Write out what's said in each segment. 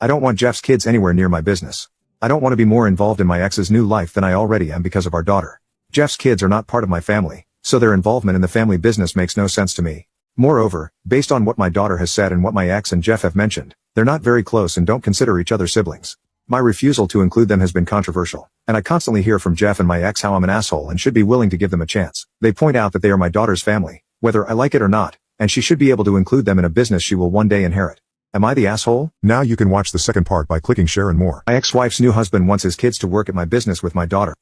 I don't want Jeff's kids anywhere near my business. I don't want to be more involved in my ex's new life than I already am because of our daughter. Jeff's kids are not part of my family, so their involvement in the family business makes no sense to me. Moreover, based on what my daughter has said and what my ex and Jeff have mentioned, they're not very close and don't consider each other siblings. My refusal to include them has been controversial, and I constantly hear from Jeff and my ex how I'm an asshole and should be willing to give them a chance. They point out that they are my daughter's family, whether I like it or not, and she should be able to include them in a business she will one day inherit. Am I the asshole? Now you can watch the second part by clicking share and more. My ex-wife's new husband wants his kids to work at my business with my daughter,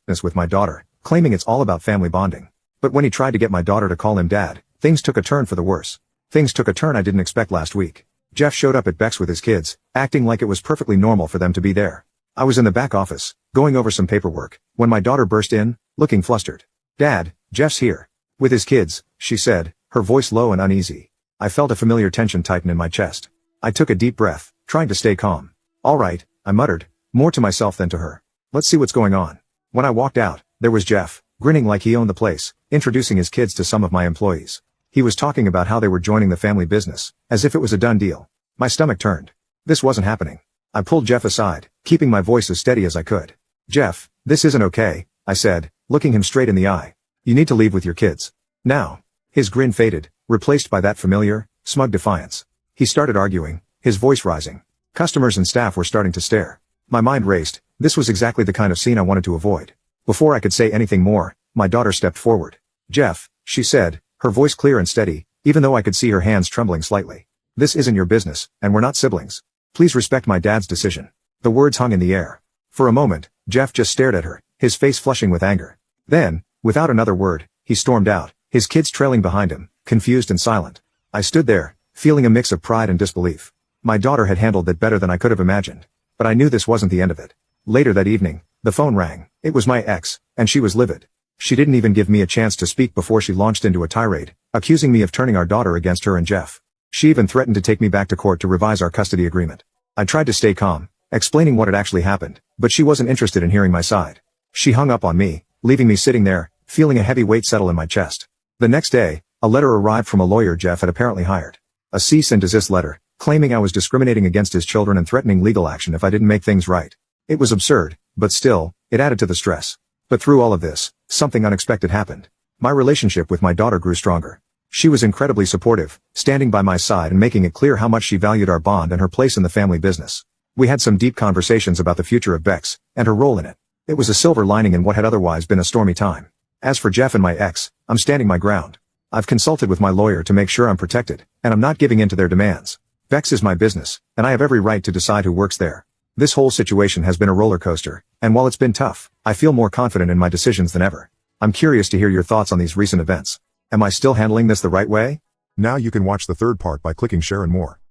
claiming it's all about family bonding. But when he tried to get my daughter to call him dad, things took a turn for the worse. Things took a turn I didn't expect last week. Jeff showed up at Beck's with his kids, acting like it was perfectly normal for them to be there. I was in the back office, going over some paperwork, when my daughter burst in, looking flustered. "Dad, Jeff's here. With his kids," she said, her voice low and uneasy. I felt a familiar tension tighten in my chest. I took a deep breath, trying to stay calm. "All right," I muttered, more to myself than to her. "Let's see what's going on." When I walked out, there was Jeff, grinning like he owned the place, introducing his kids to some of my employees. He was talking about how they were joining the family business, as if it was a done deal. My stomach turned. This wasn't happening. I pulled Jeff aside, keeping my voice as steady as I could. "Jeff, this isn't okay," I said, looking him straight in the eye. "You need to leave with your kids. Now." His grin faded, replaced by that familiar, smug defiance. He started arguing, his voice rising. Customers and staff were starting to stare. My mind raced. This was exactly the kind of scene I wanted to avoid. Before I could say anything more, my daughter stepped forward. "Jeff," she said, her voice clear and steady, even though I could see her hands trembling slightly. "This isn't your business, and we're not siblings. Please respect my dad's decision." The words hung in the air. For a moment, Jeff just stared at her, his face flushing with anger. Then, without another word, he stormed out, his kids trailing behind him, confused and silent. I stood there, feeling a mix of pride and disbelief. My daughter had handled it better than I could have imagined. But I knew this wasn't the end of it. Later that evening, the phone rang. It was my ex, and she was livid. She didn't even give me a chance to speak before she launched into a tirade, accusing me of turning our daughter against her and Jeff. She even threatened to take me back to court to revise our custody agreement. I tried to stay calm, explaining what had actually happened, but she wasn't interested in hearing my side. She hung up on me, leaving me sitting there, feeling a heavy weight settle in my chest. The next day, a letter arrived from a lawyer Jeff had apparently hired. A cease and desist letter, claiming I was discriminating against his children and threatening legal action if I didn't make things right. It was absurd, but still, it added to the stress. But through all of this, something unexpected happened. My relationship with my daughter grew stronger. She was incredibly supportive, standing by my side and making it clear how much she valued our bond and her place in the family business. We had some deep conversations about the future of Beck's, and her role in it. It was a silver lining in what had otherwise been a stormy time. As for Jeff and my ex, I'm standing my ground. I've consulted with my lawyer to make sure I'm protected, and I'm not giving in to their demands. Beck's is my business, and I have every right to decide who works there. This whole situation has been a roller coaster, and while it's been tough, I feel more confident in my decisions than ever. I'm curious to hear your thoughts on these recent events. Am I still handling this the right way? Now you can watch the third part by clicking share and more.